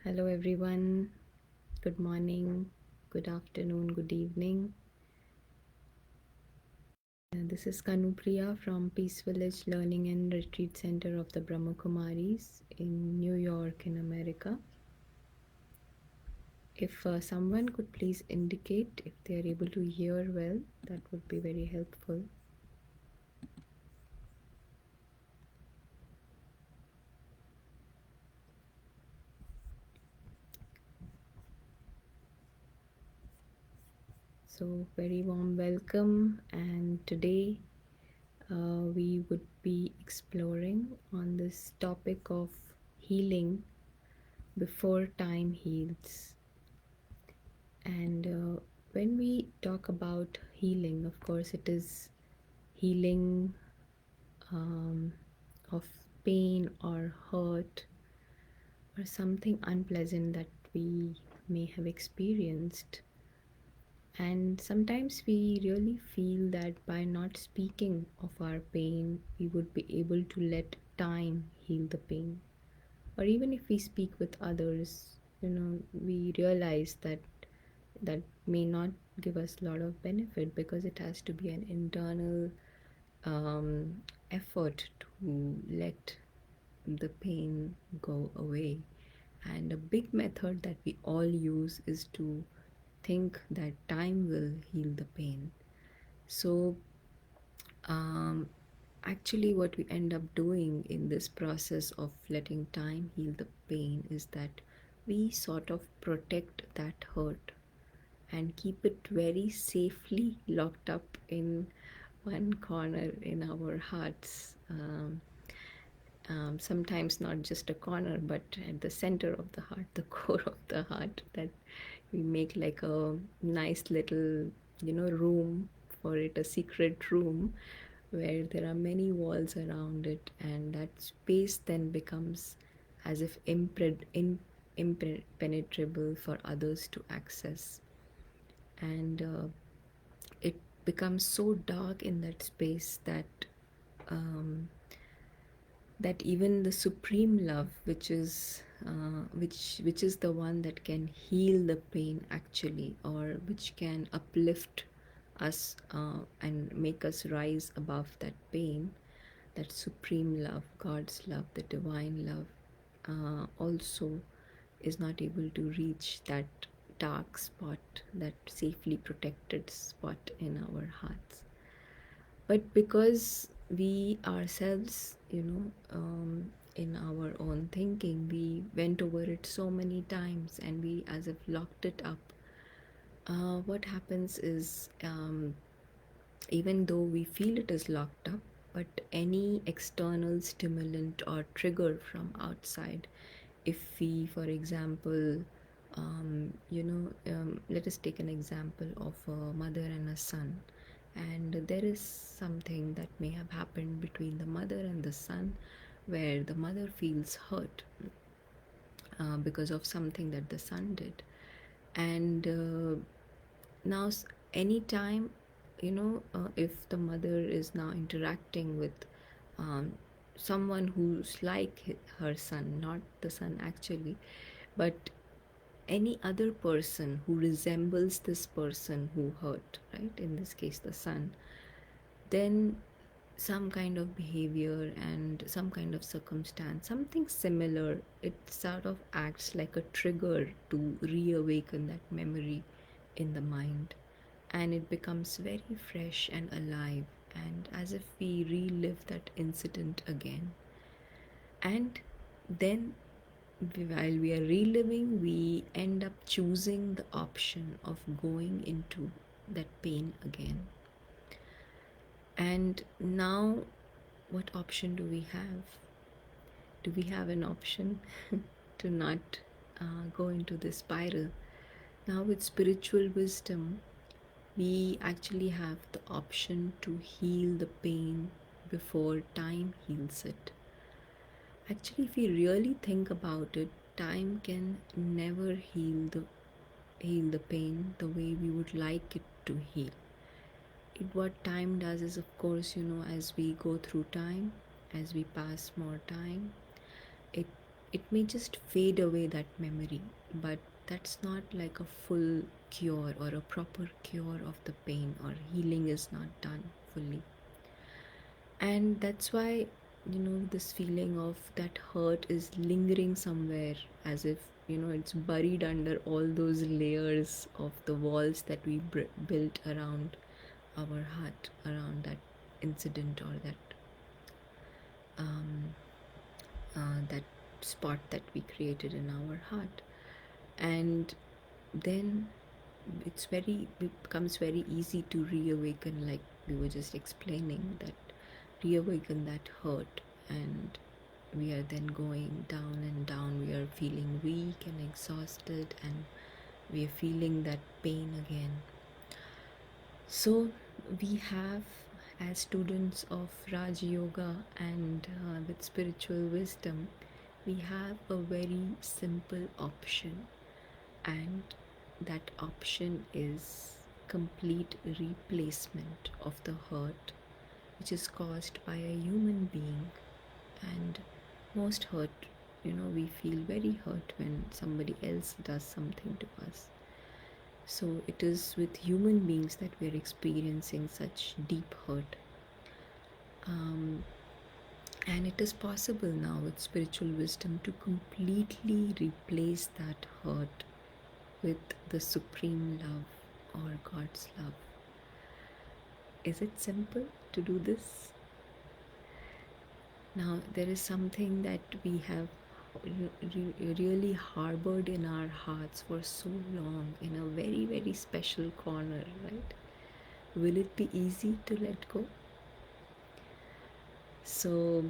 Hello, everyone. Good morning, good afternoon, good evening. This is Kanupriya from Peace Village Learning and Retreat Center of the Brahma Kumaris in New York, in America. If someone could please indicate if they are able to hear well, that would be very helpful. So, very warm welcome, and today we would be exploring on this topic of healing before time heals. And when we talk about healing, of course, it is healing of pain or hurt or something unpleasant that we may have experienced. And sometimes we really feel that by not speaking of our pain, we would be able to let time heal the pain. Or even if we speak with others, we realize that that may not give us a lot of benefit because it has to be an internal effort to let the pain go away. And a big method that we all use is to think that time will heal the pain. So, um, actually, what we end up doing in this process of letting time heal the pain is that we sort of protect that hurt and keep it very safely locked up in one corner in our hearts. Sometimes not just a corner, but at the center of the heart, the core of the heart, that we make like a nice little, room for it, a secret room where there are many walls around it, and that space then becomes as if impenetrable for others to access. And it becomes so dark in that space that um, that even the supreme love, which is the one that can heal the pain actually, or which can uplift us and make us rise above that pain, that supreme love, God's love, the divine love, also is not able to reach that dark spot, that safely protected spot in our hearts. But because we ourselves, in our own thinking, we went over it so many times and we as if locked it up. What happens is, even though we feel it is locked up, but any external stimulant or trigger from outside, if we, for example, let us take an example of a mother and a son, and there is something that may have happened between the mother and the son where the mother feels hurt because of something that the son did. And now anytime, if the mother is now interacting with um, someone who's like her son, not the son actually, but any other person who resembles this person who hurt, right? In this case, the son, then some kind of behavior and some kind of circumstance, something similar, it sort of acts like a trigger to reawaken that memory in the mind. And it becomes very fresh and alive, and as if we relive that incident again. And then while we are reliving, we end up choosing the option of going into that pain again. And now, what option do we have? Do we have an option to not go into this spiral? Now, with spiritual wisdom, we actually have the option to heal the pain before time heals it. Actually, if we really think about it, time can never heal the pain the way we would like it to heal. What time does is, of course, as we go through time, as we pass more time, it it may just fade away, that memory, but that's not like a full cure or a proper cure of the pain, or healing is not done fully. And that's why, this feeling of that hurt is lingering somewhere, as if, it's buried under all those layers of the walls that we built around our heart, around that incident, or um, that spot that we created in our heart. And then it becomes very easy to reawaken, like we were just explaining, that reawaken that hurt. And we are then going down and down. We are feeling weak and exhausted, and we are feeling that pain again. So we have, as students of Raj Yoga and with spiritual wisdom, we have a very simple option, and that option is complete replacement of the hurt which is caused by a human being. And most hurt, we feel very hurt when somebody else does something to us. So it is with human beings that we are experiencing such deep hurt. And it is possible now with spiritual wisdom to completely replace that hurt with the supreme love or God's love. Is it simple to do this? Now, there is something that we have really harbored in our hearts for so long, in a very, very special corner, right? Will it be easy to let go? So,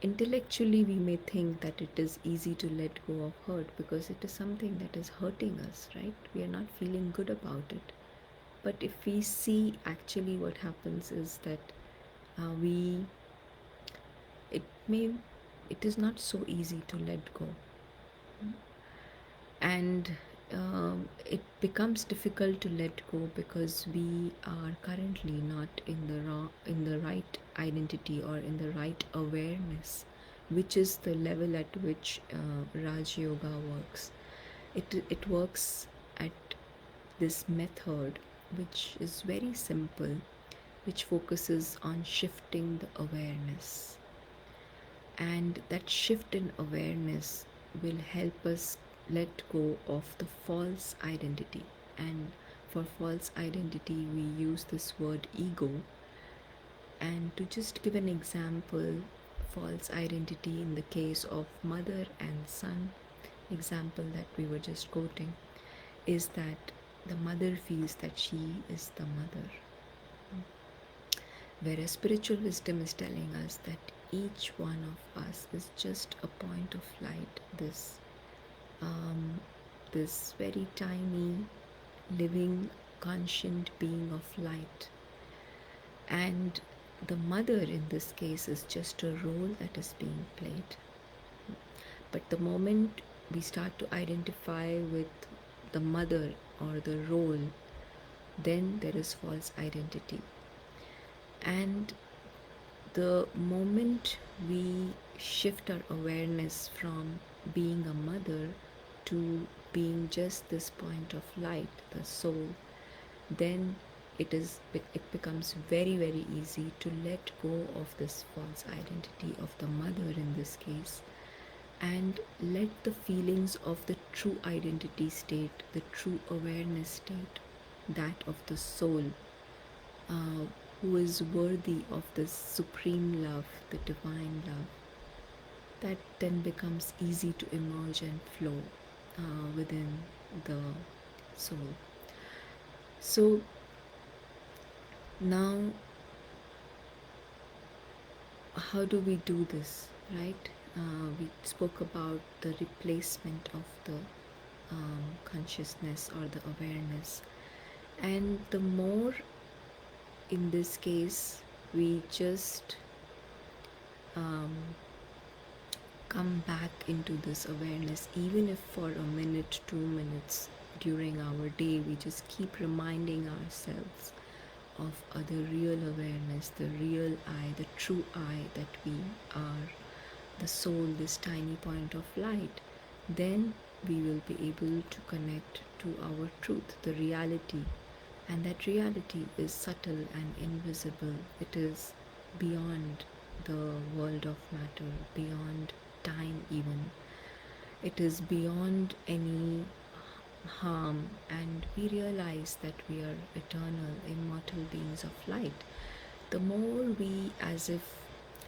intellectually we may think that it is easy to let go of hurt because it is something that is hurting us, right? We are not feeling good about it. But if we see, actually what happens is that it is not so easy to let go, and it becomes difficult to let go because we are currently not in the right identity or in the right awareness, which is the level at which Raj Yoga works. It works at this method, which is very simple, which focuses on shifting the awareness. And that shift in awareness will help us let go of the false identity. And for false identity, we use this word ego. And to just give an example, false identity in the case of mother and son, example that we were just quoting, is that the mother feels that she is the mother. Whereas spiritual wisdom is telling us that each one of us is just a point of light, this very tiny, living, conscient being of light. And the mother in this case is just a role that is being played. But the moment we start to identify with the mother or the role, then there is false identity. And the moment we shift our awareness from being a mother to being just this point of light, the soul, then it becomes very, very easy to let go of this false identity of the mother in this case, and let the feelings of the true identity state, the true awareness state, that of the soul, who is worthy of this supreme love, the divine love, that then becomes easy to emerge and flow within the soul. So now, how do we do this, right? We spoke about the replacement of the consciousness or the awareness, and the more, in this case, we just come back into this awareness, even if for a minute, 2 minutes during our day, we just keep reminding ourselves of the real awareness, the real I, the true I that we are, the soul, this tiny point of light, then we will be able to connect to our truth, the reality. And that reality is subtle and invisible. It is beyond the world of matter, beyond time, even. It is beyond any harm, and we realize that we are eternal, immortal beings of light. The more we, as if,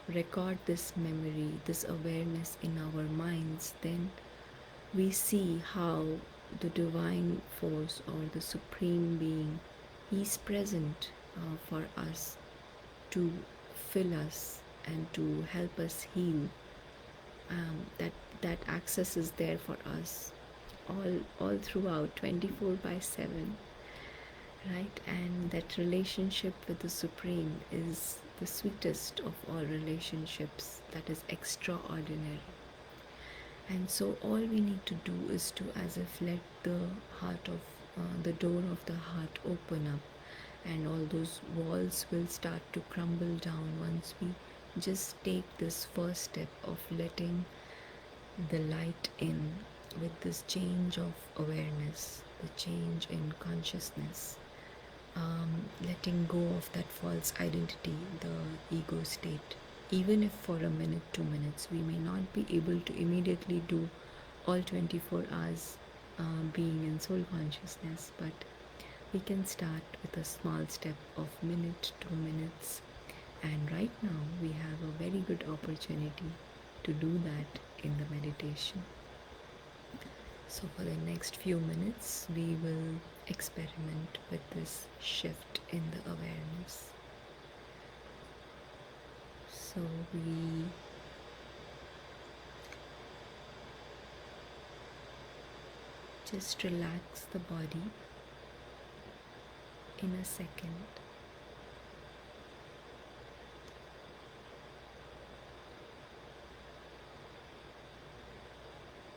record this memory, this awareness in our minds, then we see how the divine force or the supreme being is present for us to fill us and to help us heal. That access is there for us all throughout, 24/7, right? And that relationship with the supreme is the sweetest of all relationships, that is extraordinary. And so all we need to do is to, as if, let the heart of the door of the heart open up, and all those walls will start to crumble down once we just take this first step of letting the light in, with this change of awareness, the change in consciousness, letting go of that false identity, the ego state. Even if for a minute, 2 minutes, we may not be able to immediately do all 24 hours being in soul consciousness, but we can start with a small step of minute, 2 minutes. And right now we have a very good opportunity to do that in the meditation. So for the next few minutes, we will experiment with this shift in the awareness. So we just relax the body in a second.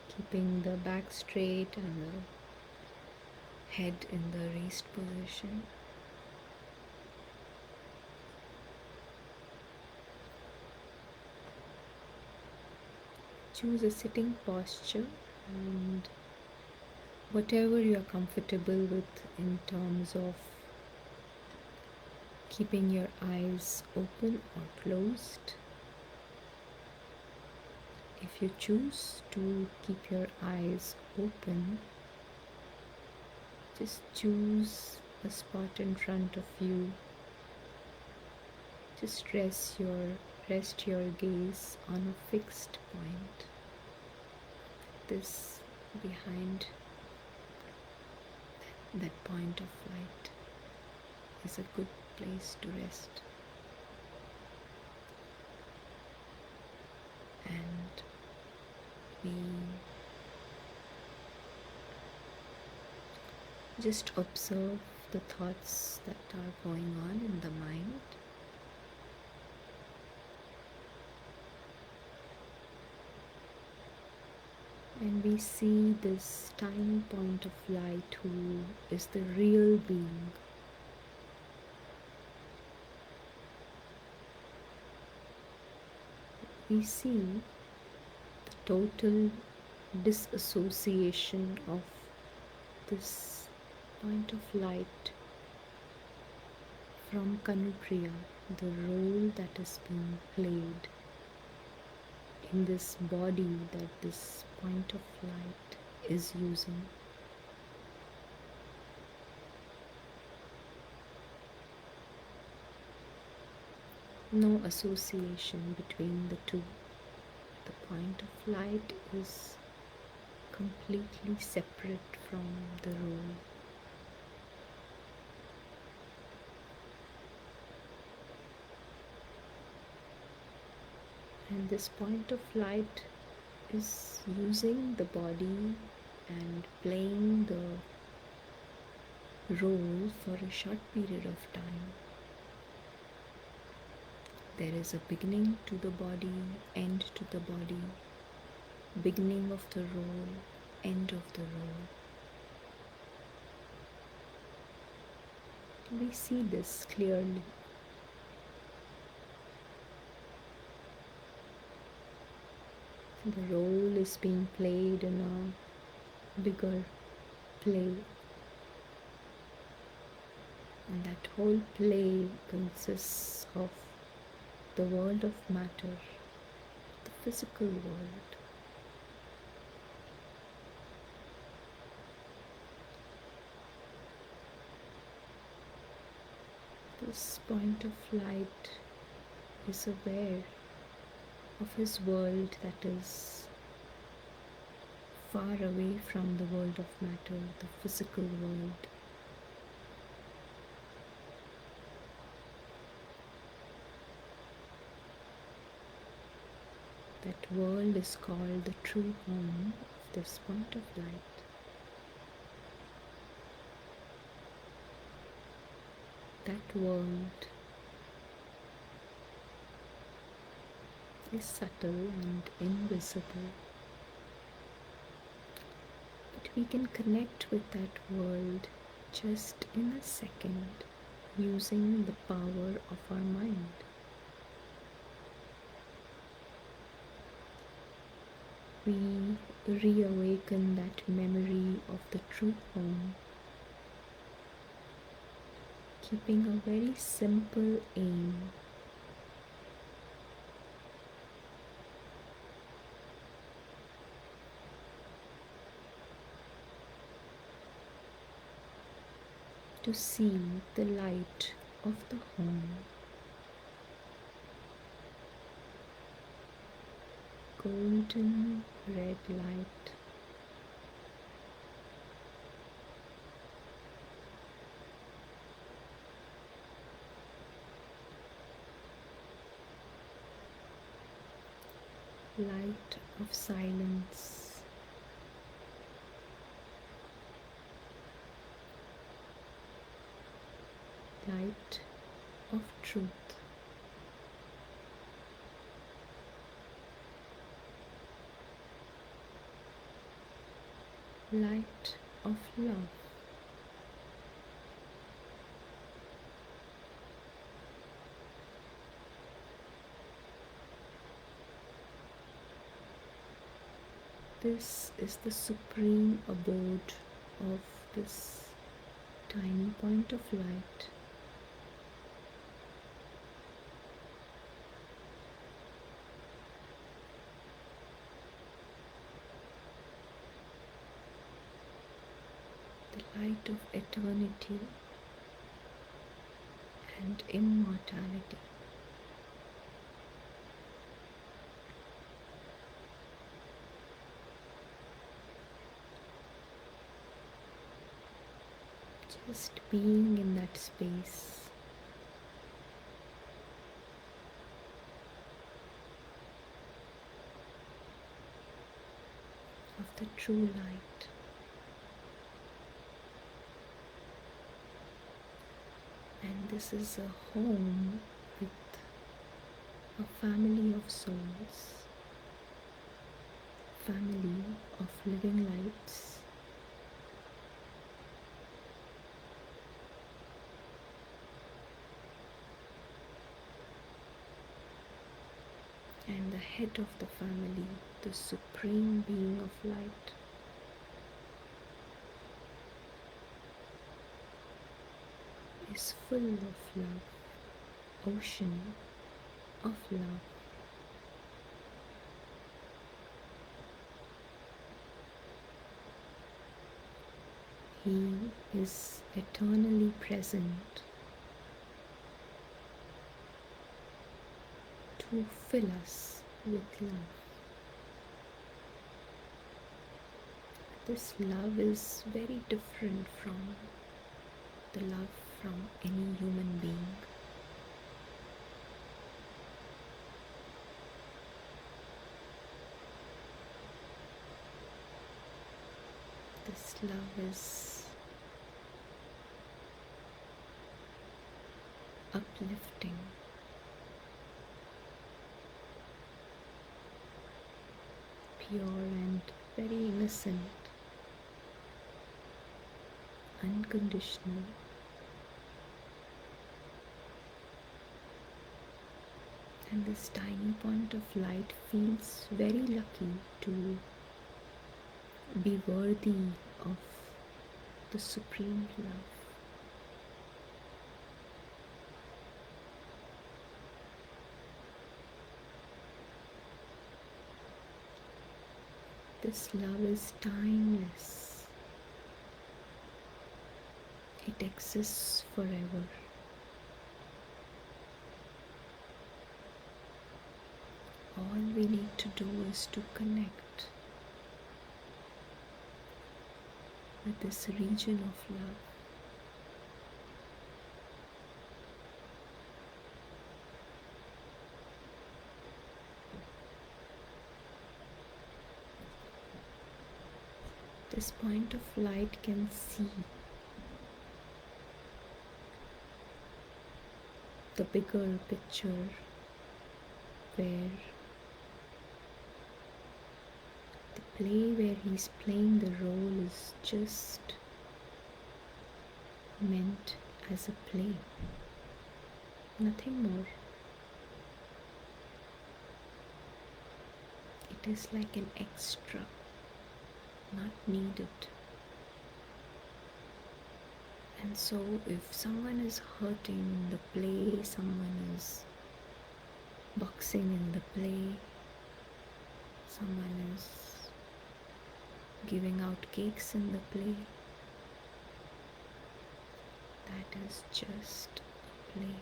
Keeping the back straight and the head in the raised position. Choose a sitting posture, and whatever you are comfortable with in terms of keeping your eyes open or closed. If you choose to keep your eyes open, just choose a spot in front of you. Just rest your gaze on a fixed point. This behind that point of light is a good place to rest. And we just observe the thoughts that are going on in the mind. And we see this tiny point of light who is the real being. We see the total disassociation of this point of light from Kanupriya, the role that is being played in this body that this point of light is using. No association between the two. The point of light is completely separate from the role. And this point of light is using the body and playing the role for a short period of time. There is a beginning to the body, end to the body, beginning of the role, end of the role. We see this clearly. The role is being played in a bigger play, and that whole play consists of the world of matter, the physical world. This point of light is aware of his world that is far away from the world of matter, the physical world. That world is called the true home of this point of light. That world is subtle and invisible, but we can connect with that world just in a second using the power of our mind. We reawaken that memory of the true home, keeping a very simple aim. To see the light of the home, golden red light, light of silence, light of truth. Light of love. This is the supreme abode of this tiny point of light. The light of eternity and immortality. Just being in that space, of the true light. And this is a home with a family of souls, family of living lights. And the head of the family, the supreme being of light, is full of love, ocean of love. He is eternally present to fill us with love. This love is very different from the love from any human being. This love is uplifting, pure and very innocent, unconditional, And this tiny point of light feels very lucky to be worthy of the supreme love. This love is timeless. It exists forever. All we need to do is to connect with this region of love. This point of light can see the bigger picture where the play where he's playing the role is just meant as a play, nothing more. It is like an extra, not needed. And so if someone is hurting in the play, someone is boxing in the play, someone is giving out cakes in the play, that is just a play.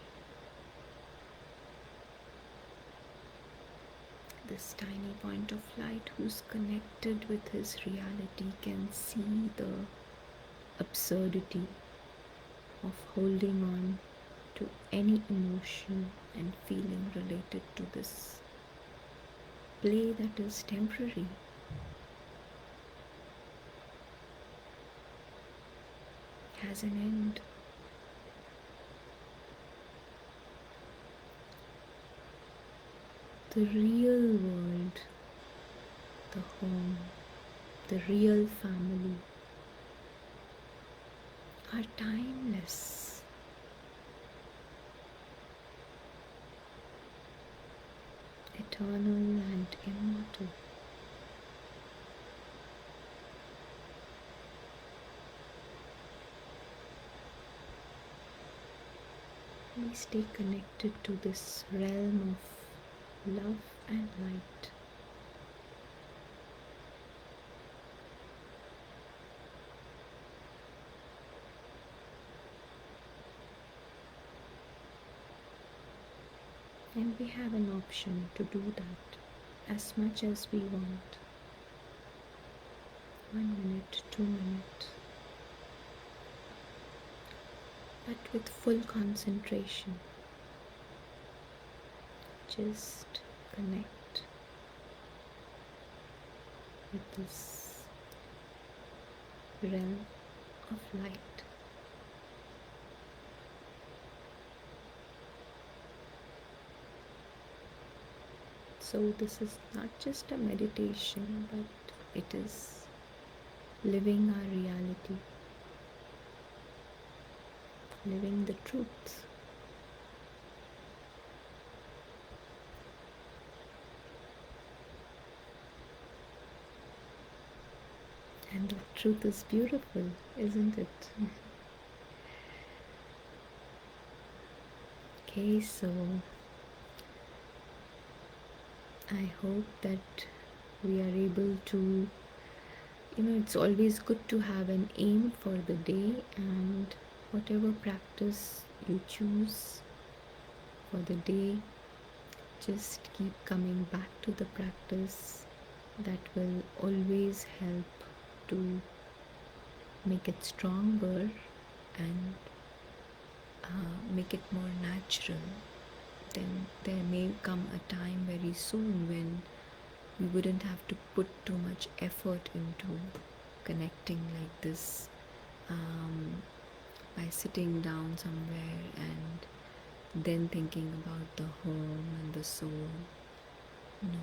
This tiny point of light who's connected with his reality can see the absurdity of holding on to any emotion and feeling related to this play that is temporary. Has an end. The real world, the home, the real family are timeless. Eternal and immortal. We stay connected to this realm of love and light. And we have an option to do that as much as we want. 1 minute, 2 minutes. But with full concentration. Just connect with this realm of light. So this is not just a meditation, but it is living our reality, living the truth. And the truth is beautiful, isn't it? Okay, so I hope that we are able to, it's always good to have an aim for the day, and whatever practice you choose for the day, just keep coming back to the practice. That will always help to make it stronger and make it more natural. Then there may come a time very soon when we wouldn't have to put too much effort into connecting like this by sitting down somewhere and then thinking about the home and the soul. No.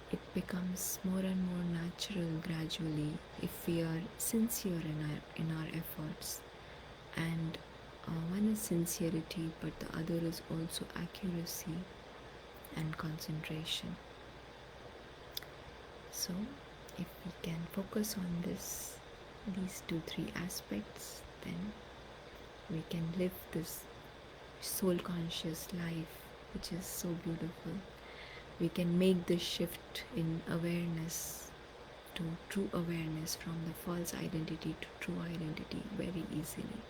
It becomes more and more natural gradually if we are sincere in our efforts and One is sincerity, but the other is also accuracy and concentration. So, if we can focus on these two, three aspects, then we can live this soul conscious life, which is so beautiful. We can make this shift in awareness to true awareness, from the false identity to true identity, very easily.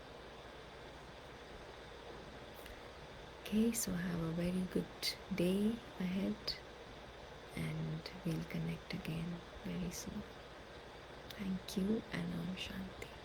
Okay, so have a very good day ahead, and we'll connect again very soon. Thank you, and Om Shanti.